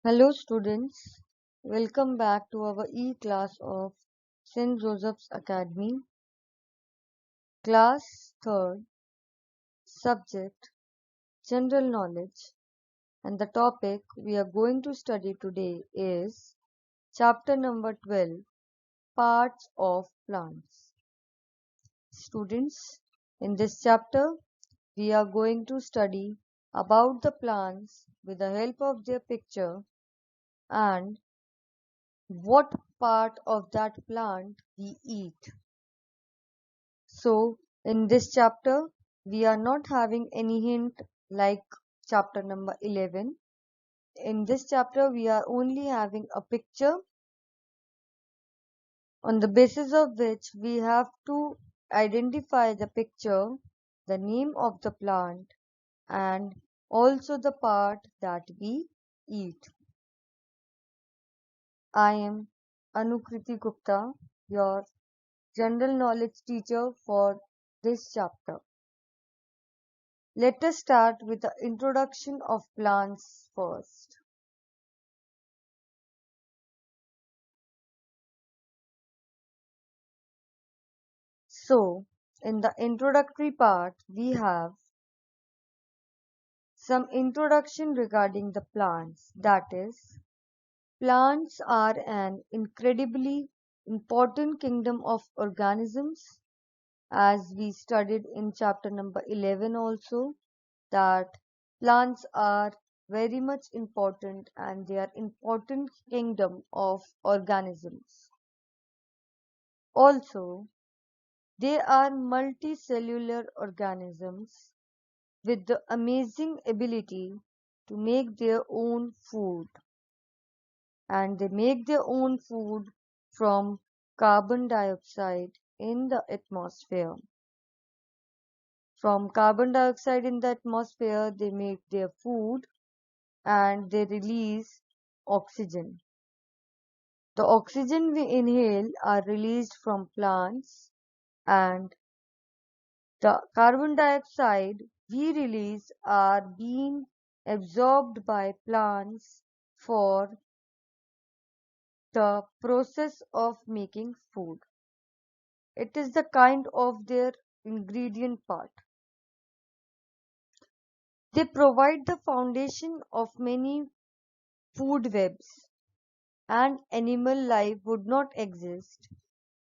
Hello students, welcome back to our e-class of St. Joseph's Academy, class 3rd, subject General Knowledge, and the topic we are going to study today is chapter number 12, Parts of Plants. Students, in this chapter we are going to study about the plants with the help of their picture and what part of that plant we eat. So, in this chapter, we are not having any hint like chapter number 11. In this chapter, we are only having a picture on the basis of which we have to identify the picture, the name of the plant, and also the part that we eat. I am Anukriti Gupta, your general knowledge teacher for this chapter. Let us start with the introduction of plants first. So, in the introductory part, we have some introduction regarding the plants. That is, plants are an incredibly important kingdom of organisms, as we studied in chapter number 11 also, that plants are very much important and they are important kingdom of organisms. Also, they are multicellular organisms with the amazing ability to make their own food, and they make their own food from carbon dioxide in the atmosphere. From carbon dioxide in the atmosphere, they make their food and they release oxygen. The oxygen we inhale are released from plants, and the carbon dioxide we release are being absorbed by plants for the process of making food. It is the kind of their ingredient part. They provide the foundation of many food webs, and animal life would not exist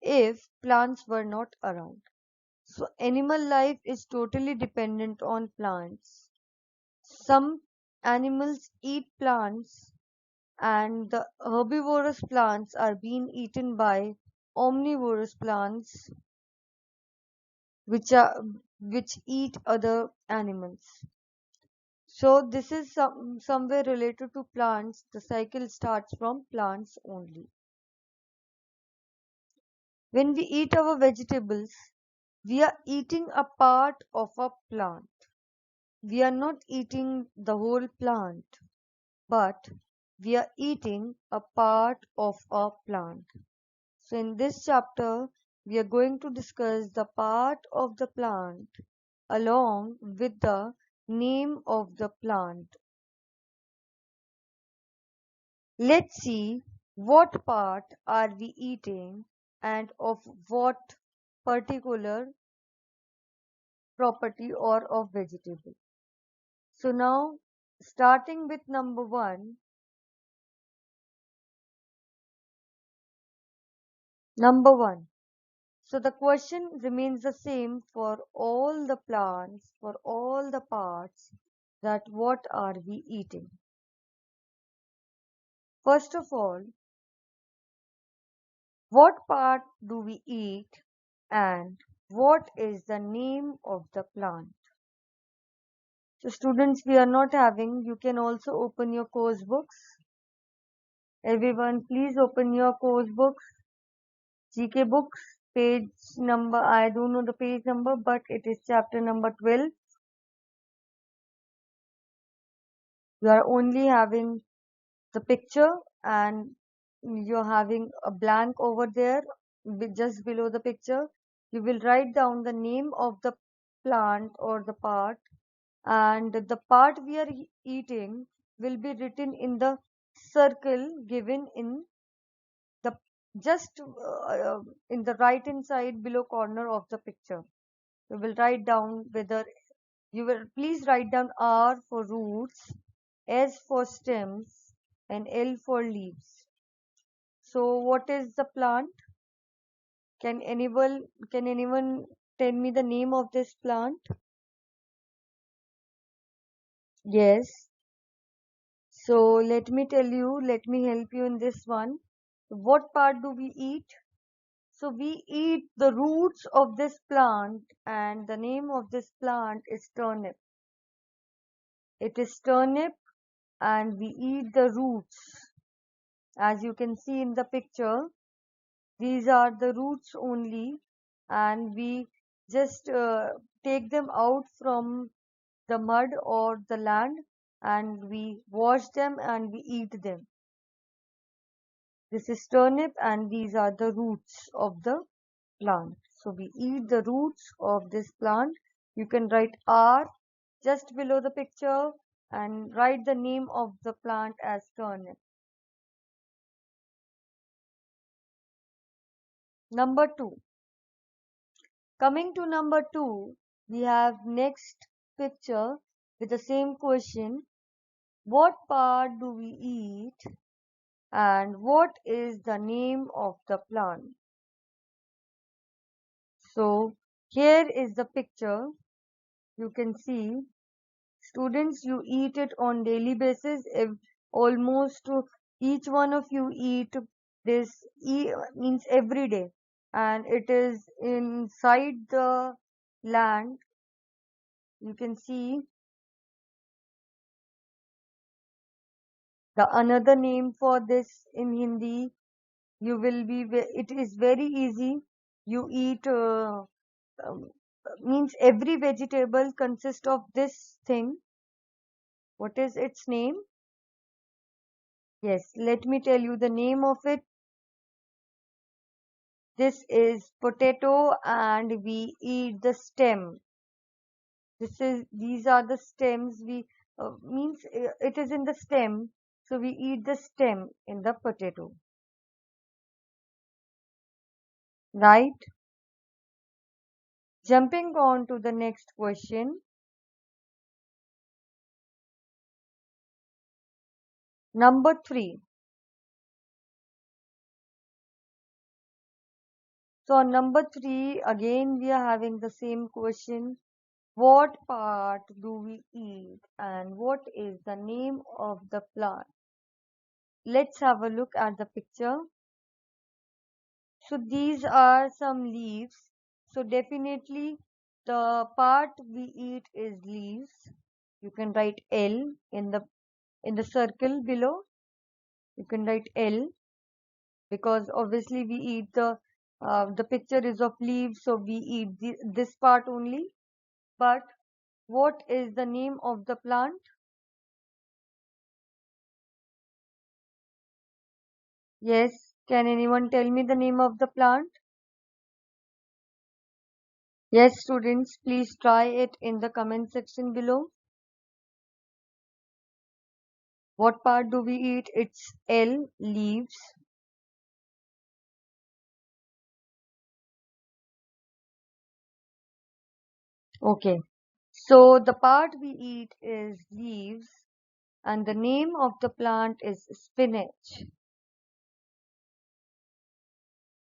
if plants were not around. So animal life is totally dependent on plants. Some animals eat plants, and the herbivorous plants are being eaten by omnivorous plants which are which eat other animals. So this is somewhere related to plants. The cycle starts from plants only. When we eat our vegetables, we are eating a part of a plant. We are not eating the whole plant, but we are eating a part of a plant. So in this chapter, we are going to discuss the part of the plant along with the name of the plant. Let's see what part are we eating and of what particular property or of vegetable. So now starting with number 1, number 1. So the question remains the same for all the plants, for all the parts, that what are we eating? First of all, what part do we eat and what is the name of the plant? So students, we are not having, you can also open your course books. Everyone, please open your course books, GK books, page number, I don't know the page number, but it is chapter number 12. You are only having the picture and you're having a blank over there just below the picture. You will write down the name of the plant or the part, and the part we are eating will be written in the circle given in the just in the right hand side below corner of the picture. You will write down whether you will please write down R for roots, S for stems, and L for leaves. So what is the plant? Can anyone tell me the name of this plant? Yes. So let me help you in this one. What part do we eat? So we eat the roots of this plant, and the name of this plant is turnip. It is turnip, and we eat the roots. As you can see in the picture, these are the roots only, and we just take them out from the mud or the land, and we wash them and we eat them. This is turnip, and these are the roots of the plant. So we eat the roots of this plant. You can write R just below the picture and write the name of the plant as turnip. Number 2. Coming to number 2, we have next picture with the same question. What part do we eat and what is the name of the plant? So here is the picture. You can see, students, you eat it on daily basis. If almost each one of you eat this means every day, and it is inside the land. You can see the another name for this in Hindi. You will be it is very easy. You eat um, means every vegetable consists of this thing. What is its name? Yes, let me tell you the name of it. This is potato, and we eat the stem. These are the stems. We means it is in the stem, so we eat the stem in the potato, right? Jumping on to the next question. Number 3. So on number 3, again we are having the same question. What part do we eat and what is the name of the plant? Let's have a look at the picture. So these are some leaves. So definitely the part we eat is leaves. You can write L in the circle below. You can write L because obviously we eat the picture is of leaves, so we eat this part only. But what is the name of the plant? Yes, can anyone tell me the name of the plant? Yes, students, please try it in the comment section below. What part do we eat? It's L, leaves. Okay, so the part we eat is leaves, and the name of the plant is spinach.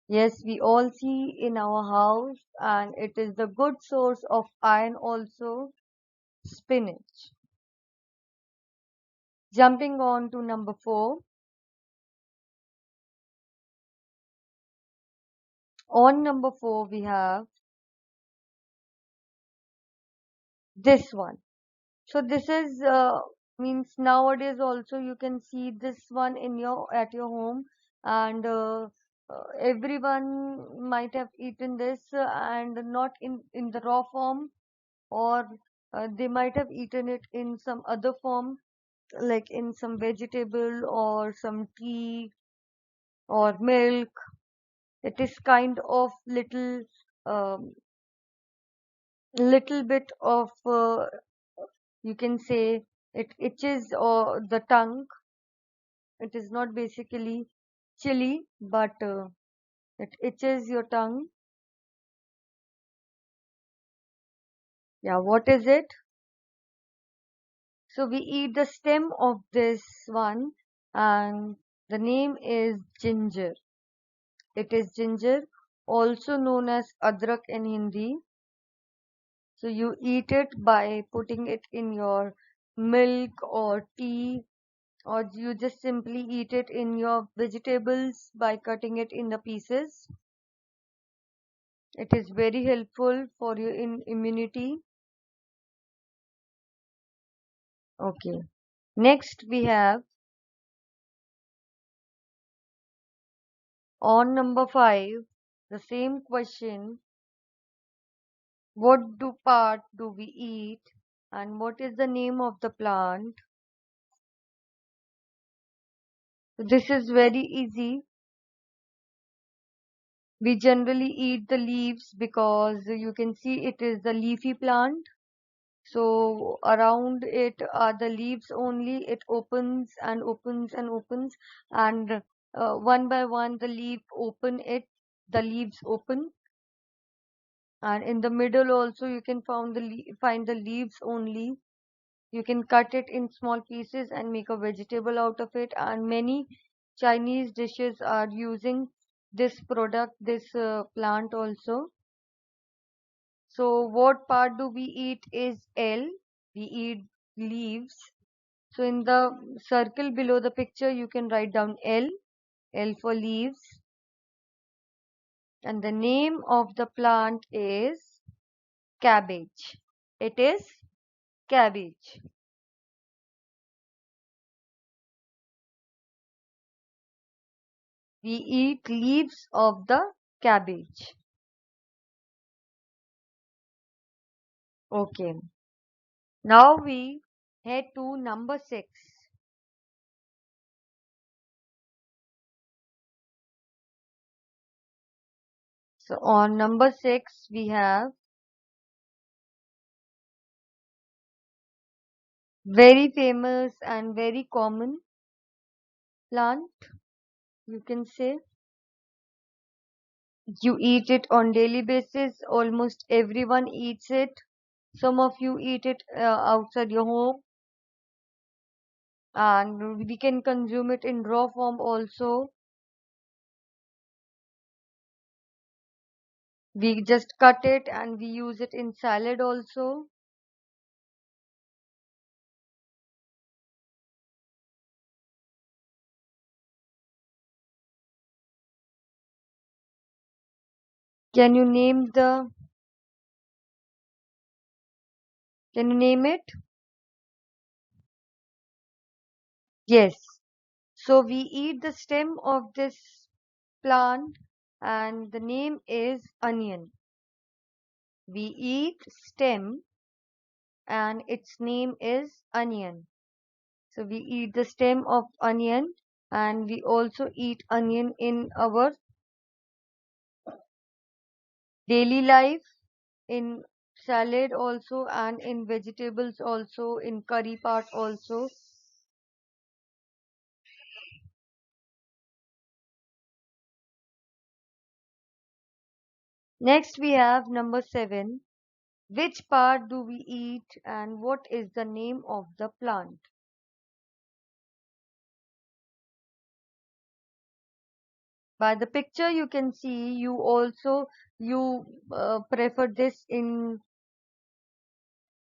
Yes, we all see in our house, and it is the good source of iron also, spinach. Jumping on to number 4. On number 4, we have this one. So this is means nowadays also you can see this one in your at your home, and everyone might have eaten this and not in the raw form, or they might have eaten it in some other form, like in some vegetable or some tea or milk. It is kind of little bit of you can say it itches or the tongue. It is not basically chili, but it itches your tongue. Yeah, what is it? So we eat the stem of this one, and the name is ginger. It is ginger, also known as adrak in Hindi. So you eat it by putting it in your milk or tea, or you just simply eat it in your vegetables by cutting it in the pieces. It is very helpful for your immunity. Okay. Next we have on number 5 the same question. What do part do we eat and what is the name of the plant? So this is very easy. We generally eat the leaves because you can see it is the leafy plant. So around it are the leaves only. It opens and opens and opens, and one by one the the leaves open, and in the middle also you can find the leaves only. You can cut it in small pieces and make a vegetable out of it, and many Chinese dishes are using this product, this plant also. So what part do we eat is L. We eat leaves. So in the circle below the picture, you can write down L, L for leaves. And the name of the plant is cabbage. It is cabbage. We eat leaves of the cabbage. Okay. Now we head to number 6. So on number 6, we have very famous and very common plant, you can say. You eat it on daily basis. Almost everyone eats it. Some of you eat it outside your home, and we can consume it in raw form also. We just cut it and we use it in salad also. Can you name the can you name it? Yes. So we eat the stem of this plant and the name is onion. We eat stem and its name is onion. So we eat the stem of onion and we also eat onion in our daily life, in salad also, and in vegetables also, in curry part also. Next we have number 7. Which part do we eat and what is the name of the plant? By the picture you can see you prefer this in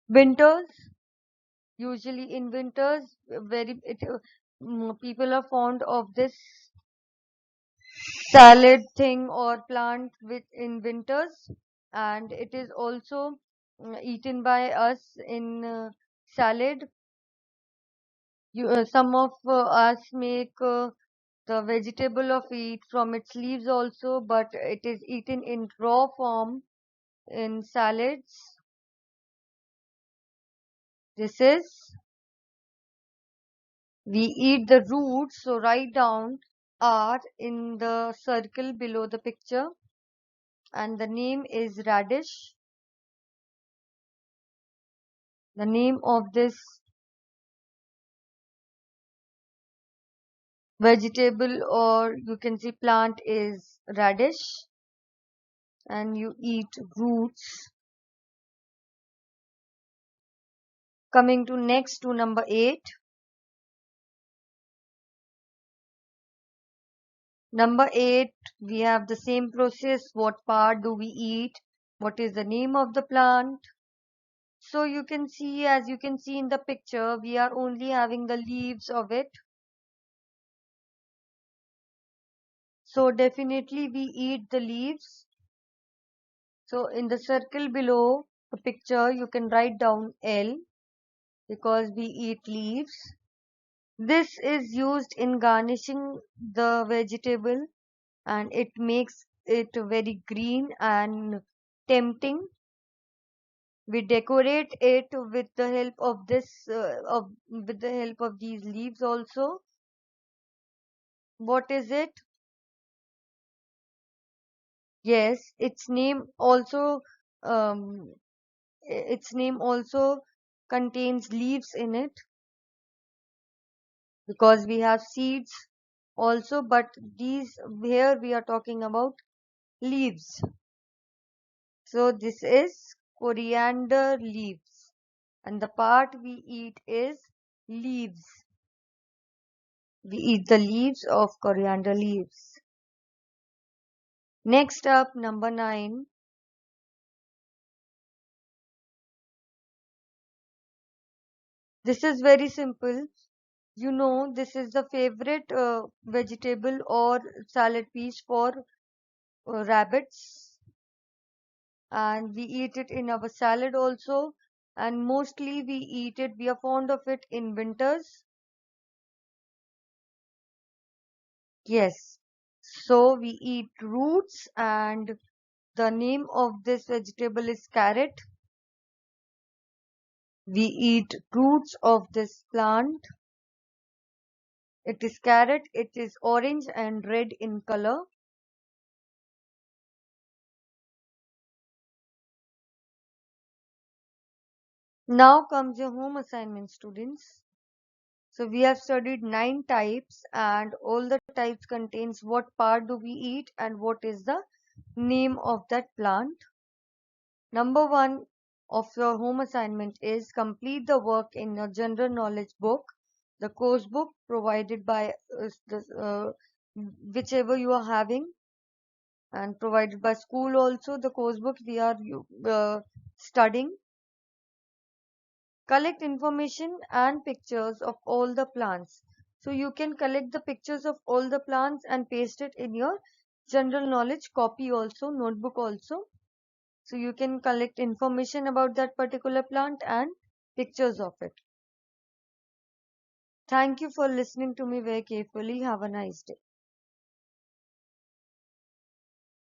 winters. Usually in winters, people are fond of this salad thing or plant with in winters, and it is also eaten by us in salad. Some of us make the vegetable of it from its leaves also, but it is eaten in raw form in salads. This is we eat the roots, so write down R in the circle below the picture, and the name is radish. The name of this Vegetable, or you can say plant, is radish, and you eat roots. Coming to next to number 8. Number 8, we have the same process. What part do we eat? What is the name of the plant? So you can see, as you can see in the picture, we are only having the leaves of it. So definitely we eat the leaves. So in the circle below the picture, you can write down L, because we eat leaves. This is used in garnishing the vegetable, and it makes it very green and tempting. We decorate it with the help of these leaves also. What is it? Yes, um, its name also contains leaves in it, because we have seeds also, but these here we are talking about leaves. So this is coriander leaves, and the part we eat is leaves. We eat the leaves of coriander leaves. Next up, number 9. This is very simple. You know, this is the favorite vegetable or salad piece for rabbits, and we eat it in our salad also, and mostly we are fond of it in winters. Yes, so we eat roots, and the name of this vegetable is carrot. We eat roots of this plant. It is carrot. It is orange and red in color. Now comes your home assignment, students. So we have studied 9 types, and all the types contains what part do we eat and what is the name of that plant. Number 1 of your home assignment is complete the work in your general knowledge book, the course book provided by whichever you are having, and provided by school also, the course book we are studying. Collect information and pictures of all the plants. So you can collect the pictures of all the plants and paste it in your general knowledge copy also, notebook also. So you can collect information about that particular plant and pictures of it. Thank you for listening to me very carefully. Have a nice day.